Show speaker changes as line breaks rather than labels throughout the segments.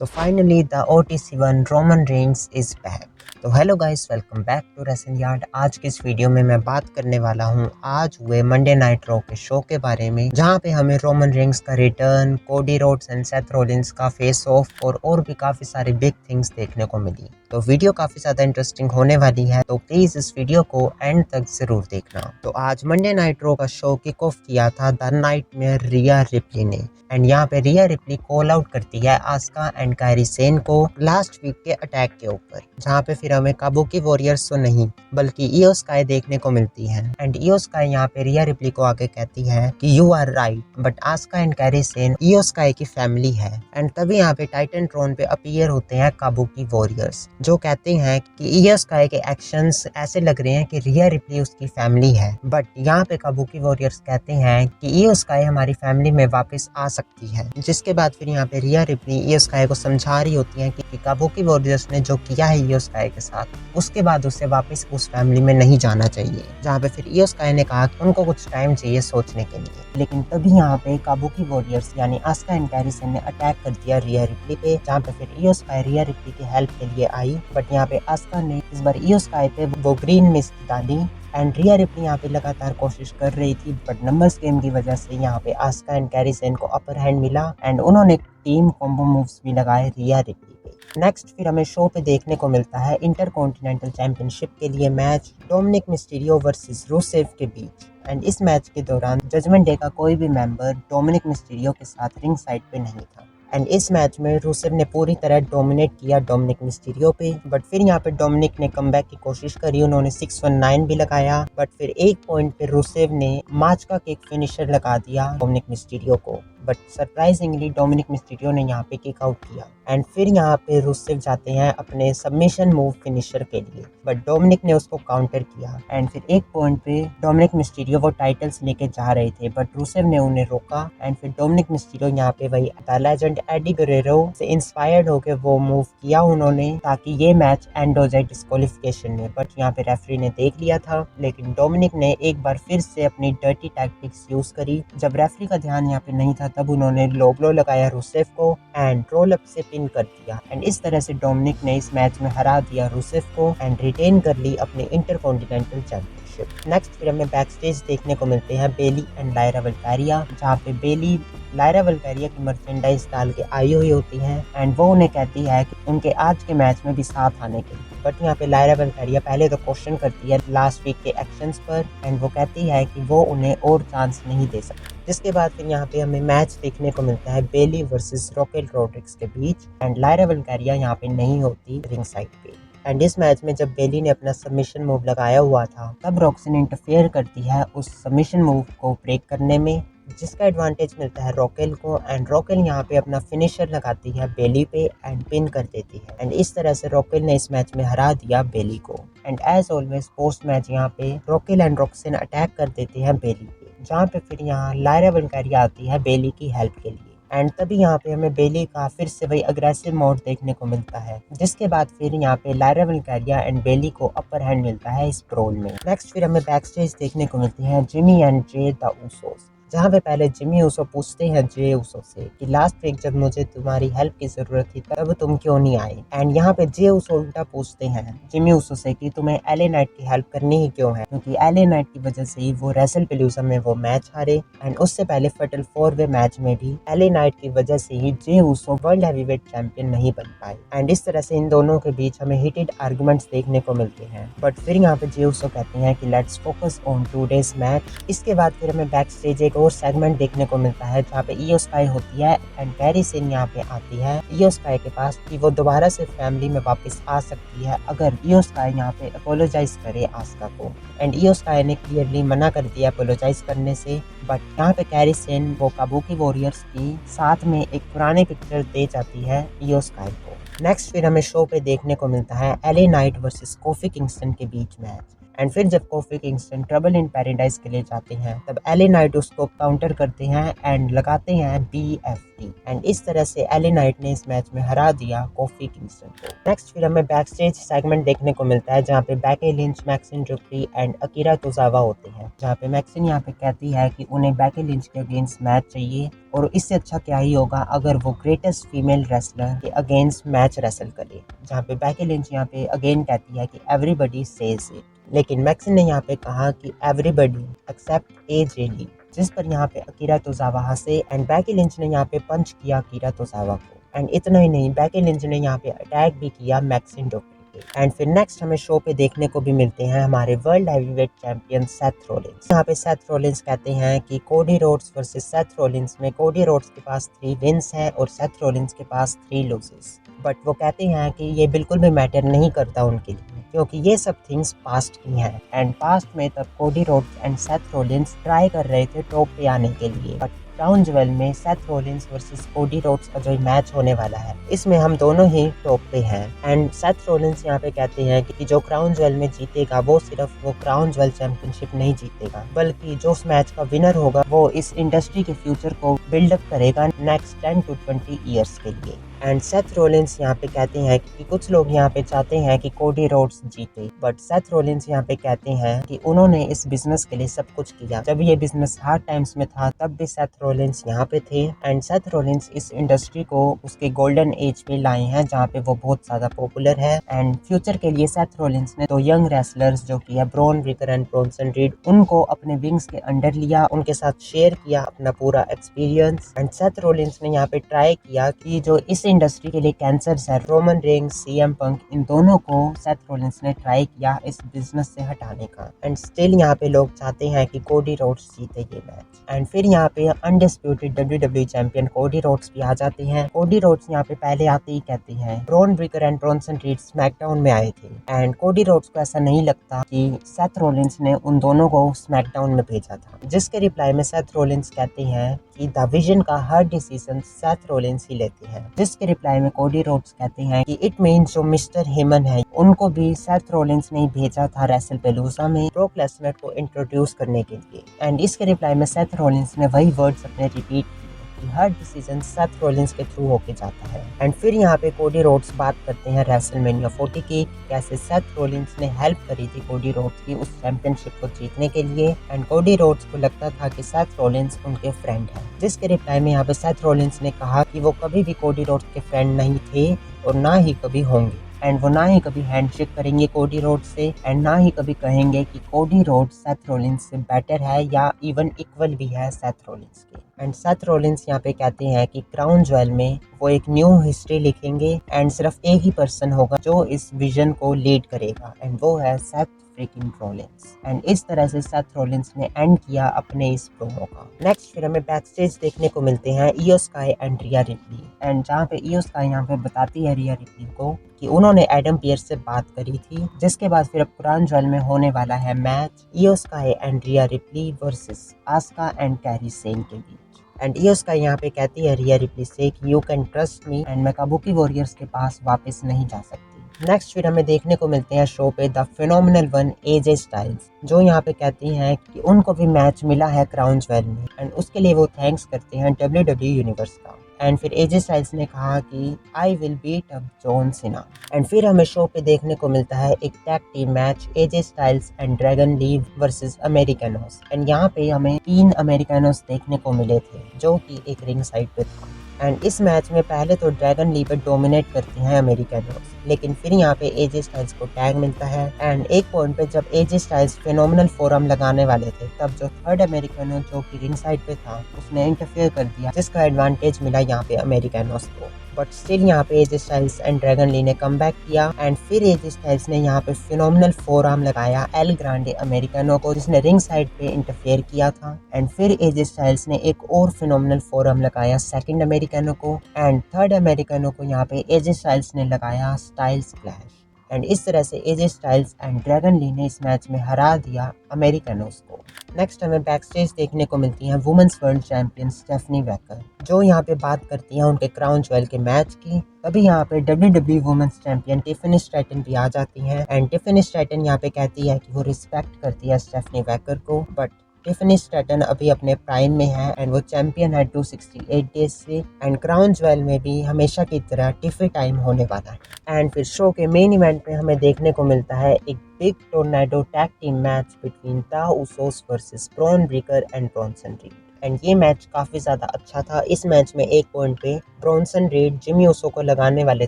So finally the OTC1 Roman Reigns is back। तो hello guys, welcome back to wrestling yard. आज की इस video में मैं बात करने वाला हूं आज हुए मंडे नाइट रॉ के शो के बारे में, जहां पे हमें रोमन रेंग्स का return, Cody Rhodes and Seth Rollins का फेस ऑफ और भी काफी सारी बिग थिंग्स देखने को मिली। तो वीडियो काफी ज्यादा इंटरेस्टिंग होने वाली है, तो प्लीज इस वीडियो को एंड तक जरूर देखना। तो आज मंडे नाइट रॉ का शो किक ऑफ किया था द नाइट में रिया रिप्ली ने, एंड यहाँ पे रिया रिप्ली कॉल आउट करती है आस्का एंड कायरी सेन को लास्ट वीक के अटैक के ऊपर, जहाँ पे फिर हमें काबुकी वॉरियर्स तो नहीं बल्कि इयो स्काई देखने को मिलती है। एंड इयो स्काई यहाँ पे रिया रिप्ली को आगे कहती है कि you are right, but Asuka and Kairi Sane Io Sky की फैमिली है। एंड तभी यहाँ पे टाइटन ट्रोन पे अपीयर होते हैं काबुकी वॉरियर्स, जो कहते हैं कि इयो स्काई के एक्शंस ऐसे लग रहे हैं कि रिया रिप्ली उसकी फैमिली है। बट यहाँ पे काबुकी वॉरियर्स कहते हैं कि इयो स्काई हमारी फैमिली में वापस आ सकती है। जिसके बाद फिर यहाँ पे रिया रिप्ली इयो स्काई को समझा रही होती है कि काबुकी वॉरियर्स ने जो किया है इयो स्काई के साथ, उसके बाद उसे वापस उस फैमिली में नहीं जाना चाहिए। जहाँ पे फिर इयो स्काई ने कहा कि उनको कुछ टाइम चाहिए सोचने के लिए। लेकिन तभी यहाँ पे काबुकी वॉरियर्स यानी आस्का एंड कायरी सेन ने अटैक कर दिया रिया रिप्ली पे, जहाँ पे फिर इयो स्काई रिया रिप्ली की हेल्प के लिए आई। बट यहाँ पे आस्का ने इस बार इयो स्काई पे वो ग्रीन मिस्ट डाली एंड रिया रिप्ली यहाँ पे लगातार कोशिश कर रही थी, बट नंबर्स गेम की वजह से यहाँ पे आस्का एंड कायरी सेन को अपर हैंड मिला एंड उन्होंने टीम कॉम्बो मूव्स भी लगाए रिया रिप्ली पे। नेक्स्ट फिर हमें शो पे देखने को मिलता है इंटरकॉन्टिनेंटल चैंपियनशिप के लिए match Dominik Mysterio versus Rusev के बीच। एंड इस मैच के दौरान जजमेंट डे का कोई भी मेंबर डोमिनिक मिस्टीरियो के साथ रिंग साइड पे नहीं था। एंड इस मैच में रूसेव ने पूरी तरह डोमिनेट किया डोमिनिक मिस्टीरियो पे। बट फिर यहाँ पे डोमिनिक ने कमबैक की कोशिश करी, उन्होंने 619 भी लगाया। बट फिर एक पॉइंट पे रूसेव ने माचका किक फिनिशर लगा दिया डोमिनिक मिस्टीरियो को। बट सरप्राइजिंगली डोमिनिक मिस्टीरियो ने यहाँ पे किक आउट किया। एंड फिर यहाँ पे रूसेव जाते हैं अपने सबमिशन मूव फिनिशर के लिए, बट डोमिनिक ने उसको काउंटर किया। एंड फिर एक पॉइंट पे डोमिनिक मिस्टीरियो वो टाइटल्स लेके जा रहे थे, बट रूसेव ने उन्हें रोका। एंड फिर डोमिनिक मिस्टीरियो यहाँ पे वही द लेजेंड एडी गुरेरो से इंस्पायर्ड होकर वो मूव किया उन्होंने, ताकि ये मैच एंड हो जाए डिस्क्वालिफिकेशन में। बट यहाँ पे रेफरी ने देख लिया था, लेकिन डोमिनिक ने एक बार फिर से अपनी डर्टी टैक्टिक्स यूज करी। जब रेफरी का ध्यान यहाँ पे नहीं था, तब उन्होंने लो ब्लो लगाया रूसेव को एंड रोल अप से पिन कर दिया। एंड इस तरह से डोमिनिक ने इस मैच में हरा दिया रूसेव को एंड रिटेन कर ली अपनी इंटरकॉन्टिनेंटल चैंपियनशिप। नेक्स्ट फिर हमें बैक स्टेज देखने को मिलते हैं बेली एंड लायरा वल्कारिया, जहाँ पे बेली लायरा वल्कारिया की मर्चेंडाइज डाल के आई हुई होती हैं एंड वो उन्हें कहती है कि उनके आज के मैच में भी साथ आने के लिए। बट यहाँ पे लायरा वल्कारिया पहले तो क्वेश्चन करती है लास्ट वीक के एक्शंस पर एंड वो कहती है कि वो उन्हें और चांस नहीं दे सकती। जिसके बाद फिर यहाँ पे हमें मैच देखने को मिलता है बेली वर्सेस रॉकेल रोड्रिक्स के बीच एंड लायरा वल्कारिया यहाँ पे नहीं होती रिंग साइड पे। एंड इस मैच में जब बेली ने अपना सबमिशन मूव लगाया हुआ था, तब रॉक्सी इंटरफेयर करती है उस सबमिशन मूव को ब्रेक करने में, जिसका एडवांटेज मिलता है रॉकेल को। एंड रॉकेल यहाँ पे अपना फिनिशर लगाती है बेली पे एंड पिन कर देती है। एंड इस तरह से रॉकेल ने इस मैच में हरा दिया बेली को। And as always post match यहाँ पे रॉकेल एंड रॉक्सिन अटैक कर देते हैं बेली पे, जहाँ पे फिर यहाँ लायरा वल्कारिया आती है बेली की हेल्प के लिए। एंड तभी यहाँ पे हमें बेली का फिर से वही अग्रेसिव मोड देखने को मिलता है, जिसके बाद फिर यहाँ पे लायरा वल्कारिया एंड बेली को अपर हैंड मिलता है इस ब्रोल में। नेक्स्ट फिर हमें बैक स्टेज देखने को मिलती है Jimmy and J the Usos, जहाँ पे पहले जिमी ऊसो पूछते हैं जे ऊसो से कि लास्ट वीक जब मुझे तुम्हारी हेल्प की जरूरत थी तब तुम क्यों नहीं आए। एंड यहाँ पे जे ऊसो उल्टा पूछते हैं जिमी ऊसो से कि तुम्हें एले नाइट की हेल्प करनी ही क्यों है, क्योंकि एले नाइट की वजह से ही वो रेसल पेलूसा में वो मैच हारे। एंड उससे पहले फटल 4-वे मैच में भी एले नाइट की वजह से ही Jey Uso world heavyweight champion नहीं बन पाए। एंड इस तरह से इन दोनों के बीच हमें हीटेड आर्गुमेंट्स देखने को मिलते हैं। बट फिर यहाँ पे जे ऊसो कहते हैं कि let's focus on today's match. इसके बाद फिर हमें बैक स्टेज एक और सेगमेंट देखने को मिलता है, जहाँ पे इयो स्काई होती है एंड कायरी सेन यहाँ पे आती है इयो स्काई के पास कि वो दोबारा से फैमिली में वापस आ सकती है अगर इयो स्काई यहाँ पे अपोलोजाइज करे आस्का को। एंड इयो स्काई ने क्लियरली मना कर दिया अपोलोजाइज करने से। बट यहाँ पे कायरी सेन वो काबुकी वॉरियर्स की साथ में एक पुरानी पिक्चर दे जाती है इयो स्काई को। नेक्स्ट फिर हमें शो पे देखने को मिलता है LA Knight versus coffee Kingston के बीच मैच। एंड फिर जब coffee Kingston trouble in paradise के लिए जाते हैं तब एले नाइट उसको काउंटर करते हैं एंड लगाते हैं BFT एंड इस तरह से एले नाइट ने इस मैच में हरा दिया कोफी किंगस्टन को। नेक्स्ट फिर हमें बैक स्टेज सेगमेंट देखने को मिलता है जहाँ पे Becky Lynch, Maxxine Dupri and Akira Tozawa होते हैं, जहाँ पे मैक्सिन यहाँ पे कहती है कि उन्हें बेकी लिंच के अगेंस्ट मैच चाहिए और इससे अच्छा क्या ही होगा अगर वो ग्रेटेस्ट फीमेल रेसलर के अगेंस्ट मैच रेसल करे, जहाँ पे बेकी लिंच यहाँ पे अगेन कहती है कि एवरीबडी सेज इट, लेकिन मैक्सिन ने यहाँ पे कहा कि एवरीबडी एक्सेप्ट AJ ली, जिस पर यहाँ पे अकीरा टोजावा हंसे एंड बेकी लिंच ने यहाँ पे पंच किया अकीरा टोजावा को। एंड इतना ही नहीं, बेकी लिंच ने यहाँ पे अटैक भी किया मैक्सिन डुप्री पे। एंड फिर नेक्स्ट हमें शो पे देखने को भी मिलते हैं हमारे world heavyweight champion Seth Rollins. यहाँ पे सेथ रॉलिंस कहते हैं कि Cody Rhodes versus Seth Rollins में कोडी रोड्स के पास 3 विन्स हैं और सेथ रॉलिंस के पास 3 लॉसेस, बट वो कहते हैं कि ये बिल्कुल भी मैटर नहीं करता उनके लिए क्योंकि ये सब थिंग्स पास्ट की हैं एंड पास्ट में तब Cody Rhodes and Seth Rollins try कर रहे थे टॉप पे आने के लिए, बट क्राउन ज्वेल में Seth Rollins versus Cody Rhodes का जो मैच होने वाला है इसमें हम दोनों ही टॉप पे हैं एंड सेथ रॉलिंस यहाँ पे कहते हैं कि जो क्राउन ज्वेल में जीतेगा वो सिर्फ वो क्राउन ज्वेल चैंपियनशिप नहीं जीतेगा, बल्कि जो उस मैच का विनर होगा वो इस इंडस्ट्री के फ्यूचर को बिल्डअप करेगा नेक्स्ट 10 to 20 ईयर्स के लिए। एंड सेथ रॉलिंस यहाँ पे कहते हैं कि कुछ लोग यहाँ पे चाहते हैं कि कोडी रोड्स जीते, बट सेथ रॉलिंस यहाँ पे कहते हैं कि उन्होंने इस बिजनेस के लिए सब कुछ किया। जब ये बिजनेस हार्ड टाइम्स में था तब भी सेथ रॉलिंस यहाँ पे थे एंड सेथ रॉलिंस इस इंडस्ट्री को उसके गोल्डन एज पे लाए हैं जहाँ पे वो बहुत ज्यादा पॉपुलर है एंड फ्यूचर के लिए सेथ रॉलिंस ने तो यंग रेसलर्स जो कि है Bron Breakker and Bronson read उनको अपने विंग्स के अंडर लिया, उनके साथ शेयर किया अपना पूरा एक्सपीरियंस एंड सेथ रॉलिंस ने यहाँ पे ट्राई किया कि जो इस इंडस्ट्री के लिए कैंसर्स है रोमन रेंस, CM पंक, इन दोनों को सेथ रॉलिंस ने ट्राई किया इस बिजनेस से हटाने का एंड स्टिल यहाँ पे लोग चाहते हैं कि कोडी रोड्स जीते ये मैच। एंड फिर यहाँ पे undisputed WWE champion Cody Rhodes भी आ जाते हैं। कोडी रोड्स यहाँ पे पहले आते ही कहते हैं Bron Breakker and Bronson read SmackDown में आए थे एंड कोडी रोड्स को ऐसा नहीं लगता कि सेथ रॉलिंस ने उन दोनों को स्मैकडाउन में भेजा था, जिसके रिप्लाई में सेथ रॉलिंस कहते हैं कि द विजन का हर डिसीजन सेथ रॉलिंस ही लेते हैं, जिसके रिप्लाई में कोडी रोड्स कहते हैं कि इट मींस जो मिस्टर हेमन है उनको भी सेथ रॉलिंस ने भेजा था रेसलपेलूजा में ब्रॉक लेसनर को इंट्रोड्यूस करने के लिए एंड इसके रिप्लाई में सेथ रॉलिंस ने वही वर्ड्स अपने रिपीट कि हर डिसीजन सेथ रॉलिंस के थ्रू होके जाता है। एंड फिर यहाँ पे कोडी रोड्स बात करते हैं रेसलमेनिया 40 की, कैसे सेथ रॉलिंस ने हेल्प करी थी कोडी रोड्स की उस चैंपियनशिप को जीतने के लिए एंड कोडी रोड्स को लगता था कि सेथ रॉलिंस उनके फ्रेंड है, जिसके रिप्लाई में यहाँ पे सेथ रॉलिंस ने कहा कि वो कभी भी कोडी रोड्स के फ्रेंड नहीं थे और ना ही कभी होंगे एंड वो ना ही कभी हैंडशेक करेंगे कोडी रोड्स से एंड ना ही कभी कहेंगे कि कोडी रोड्स सेथ रॉलिंस से बेटर है या इवन इक्वल भी है सेथ रॉलिंस के। एंड सेथ रॉलिंस यहाँ पे कहते हैं कि क्राउन ज्वेल में वो एक न्यू हिस्ट्री लिखेंगे एंड सिर्फ एक ही पर्सन होगा जो इस विजन को लीड करेगा एंड वो है सेथ फ्रीकिंग रॉलिंस एंड इस तरह से सेथ रॉलिंस ने एंड किया अपने इस प्रोमो का। नेक्स्ट फिर हमें बैक स्टेज देखने को मिलते हैं इयो Sky and Rhea replay and जहाँ पे इयो स्काई यहाँ पे बताती है रिया रिप्ली को कि उन्होंने एडम पियर्स से बात करी थी, जिसके बाद फिर अब क्राउन ज्वेल में होने वाला है match Iyo Sky and Rhea Ripley versus Asuka and Kairi Sane के बीच एंड इयो स्काई यहाँ पे कहती है रिया रिप्ली से कि you can trust me and मैं काबुकी वॉरियर्स के पास वापस नहीं जा सकती। नेक्स्ट फिर हमें देखने को मिलते हैं शो पे the phenomenal one AJ styles, जो यहाँ पे कहती हैं कि उनको भी मैच मिला है क्राउन ज्वेल में एंड उसके लिए वो थैंक्स करते हैं WWE यूनिवर्स का एंड फिर AJ स्टाइल्स ने कहा कि I will beat up John Cena and फिर हमें शो पे देखने को मिलता है एक tag team match AJ Styles and Dragon Lee versus Americanos and यहाँ पे हमें 3 अमेरिकानोस देखने को मिले थे जो कि एक रिंग साइड पे था एंड इस मैच में पहले तो ड्रैगन ली पे डोमिनेट करते हैं अमेरिकानोस, लेकिन फिर यहाँ पे AJ स्टाइल्स को टैग मिलता है एंड एक पॉइंट पे जब AJ स्टाइल्स फिनोमिनल फोरम लगाने वाले थे तब जो थर्ड अमेरिकानो जो कि रिंग साइड पे था उसने इंटरफेयर कर दिया, जिसका एडवांटेज मिला यहाँ पे अमेरिकानोस को, बट स्टिल यहाँ पे AJ Styles and Dragon Lee ने कम बैक किया एंड फिर AJ स्टाइल्स ने यहाँ पे फिनोमिनल फोरआर्म लगाया एल ग्रांडे अमेरिकानो को, जिसने रिंग साइड पे इंटरफेयर किया था एंड फिर AJ स्टाइल्स ने एक और फिनोमिनल फोरआर्म लगाया सेकंड अमेरिकानो को एंड थर्ड अमेरिकानो को यहाँ पे AJ स्टाइल्स ने लगाया स्टाइल्स क्लैश एंड इस तरह से AJ Styles and Dragon Lee ने इस मैच में हरा दिया अमेरिकनोस को। नेक्स्ट हमें बैक स्टेज देखने को मिलती हैं women's world champion Stephanie Vaquer, जो यहाँ पे बात करती हैं उनके क्राउन ज्वेल के मैच की। तभी यहाँ पे WWE women's champion Tiffany Stratton भी आ जाती हैं एंड टिफनी स्ट्रैटन यहाँ पे कहती है कि वो रिस्पेक्ट करती है स्टेफनी वेकर को, बट टिफनी स्ट्रैटन अभी अपने प्राइम में है एंड वो चैंपियन है 268 डेज से एंड क्राउन ज्वेल में भी हमेशा की तरह टिफी टाइम होने वाला है। एंड फिर शो के मेन इवेंट में हमें देखने को मिलता है एक big tornado tag team match between the Usos versus Bron Breakker and Bronson read. And ये मैच काफ़ी ज़्यादा अच्छा था। इस मैच में एक पॉइंट पे ब्रॉन्सन रीड जिमी उसो को लगाने वाले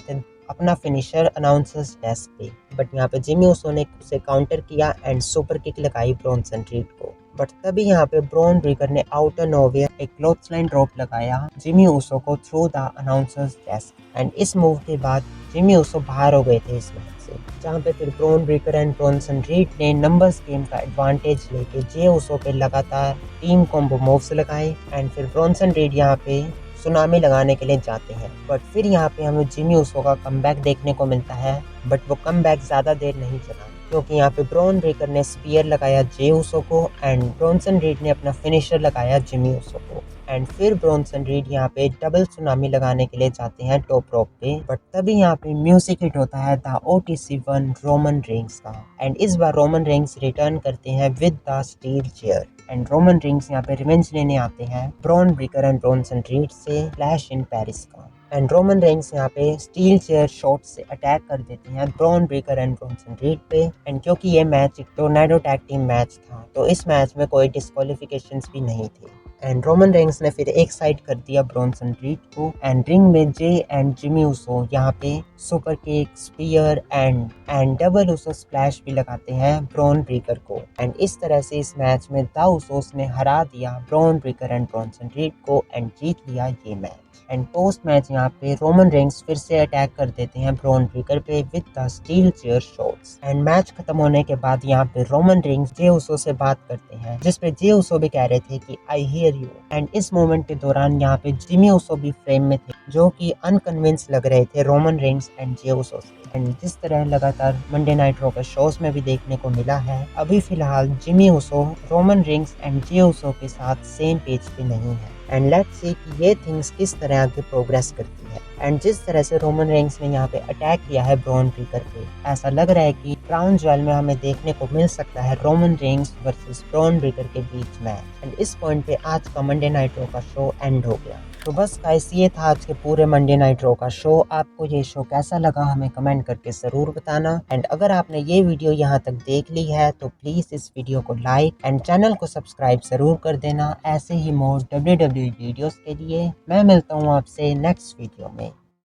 थे अपना फिनिशर अनाउंसर्स डेस्क पे, बट यहाँ पे जिमी उसो ने उसे काउंटर किया एंड सुपर किक लगाई ब्रॉन्सन रीड को। बट तभी यहाँ पे ब्रॉन ब्रेकर ने आउटर नोवेयर एक क्लोथ्सलाइन ड्रॉप लगाया जिमी उसो को through the announcers desk and इस मूव के बाद जिमी उसो बाहर हो गए थे इस मैच से, जहाँ पे फिर Bron Breakker and Bronson read ने नंबर्स गेम का एडवांटेज लेके जे उसो पे लगातार टीम कॉम्बो मूव्स लगाए एंड फिर ब्रॉन्सन रीड यहाँ पे सुनामी लगाने के लिए जाते हैं। बट फिर यहाँ पे हमें जिमी उसो का कमबैक देखने को मिलता है, बट वो कमबैक ज़्यादा देर नहीं चला क्योंकि यहाँ पे ब्रॉन ब्रेकर ने स्पीयर लगाया जे उसो को एंड ब्रॉन्सन रीड ने अपना फिनिशर लगाया जिमी उसो को। एंड फिर ब्रॉन्सन रीड यहाँ पे डबल सुनामी लगाने के लिए जाते हैं टॉप रोप पे, बट तभी यहाँ पे म्यूजिक हिट होता है द OTC1 रोमन रेंग्स का एंड इस बार रोमन रेंग्स रिटर्न करते हैं with the steel chair and Roman Reigns यहाँ पे रिवेंज लेने आते हैं Bron Breakker and Bronson read से क्लैश इन पेरिस का। एंड रोमन रेंग्स यहाँ पे स्टील चेयर शॉट से अटैक कर देते हैं Bron Breakker and Bronson read पे एंड क्योंकि ये मैच एक टोर्नेडो टैग टीम मैच था तो इस मैच में कोई डिस्क्वालिफिकेशंस भी नहीं थे एंड रोमन रेंग्स ने फिर एक साइड कर दिया ब्रॉन्सन रीड को एंड रिंग में जे एंड जिमी उसो यहाँ पे super kick spear and double Uso splash भी लगाते हैं ब्रॉन ब्रेकर को एंड इस तरह से इस मैच में द उसोस ने हरा दिया Bron Breakker and Bronson Reed को एंड जीत लिया ये मैच। एंड पोस्ट मैच यहाँ पे रोमन रेंग्स फिर से अटैक कर देते हैं ब्रॉन ब्रेकर पे with the steel chair shots and match खत्म होने के बाद यहाँ पे रोमन रेंग्स जे उसो से बात करते हैं, जिसपे जे उसो भी कह रहे थे कि आई हियर यू एंड इस मोमेंट के दौरान यहाँ पे जिमी उसो भी फ्रेम में थे जो कि अनकन्विंस लग रहे थे Roman Reigns and Jey Uso से एंड जिस तरह लगातार मंडे नाइट रॉ के शोज में भी देखने को मिला है, अभी फिलहाल Jimmy Uso Roman Reigns and Jey Uso के साथ सेम पेज पे नहीं है एंड लेट्स सी कि ये थिंग्स किस तरह आगे प्रोग्रेस करती है। एंड जिस तरह से रोमन रेंग्स ने यहाँ पे अटैक किया है ब्रॉन ब्रेकर पे, ऐसा लग रहा है कि क्राउन ज्वेल में हमें देखने को मिल सकता है Roman Reigns versus Bron Breakker के बीच मैच एंड इस पॉइंट पे आज का मंडे नाइट रॉ का शो एंड हो गया। तो बस गाइस ये था आज के पूरे मंडे नाइट रॉ का शो। आपको ये शो कैसा लगा हमें कमेंट करके ज़रूर बताना एंड अगर आपने ये वीडियो यहाँ तक देख ली है तो प्लीज़ इस वीडियो को लाइक एंड चैनल को सब्सक्राइब ज़रूर कर देना ऐसे ही मोर WWE वीडियोस के लिए। मैं मिलता हूँ आपसे नेक्स्ट वीडियो में।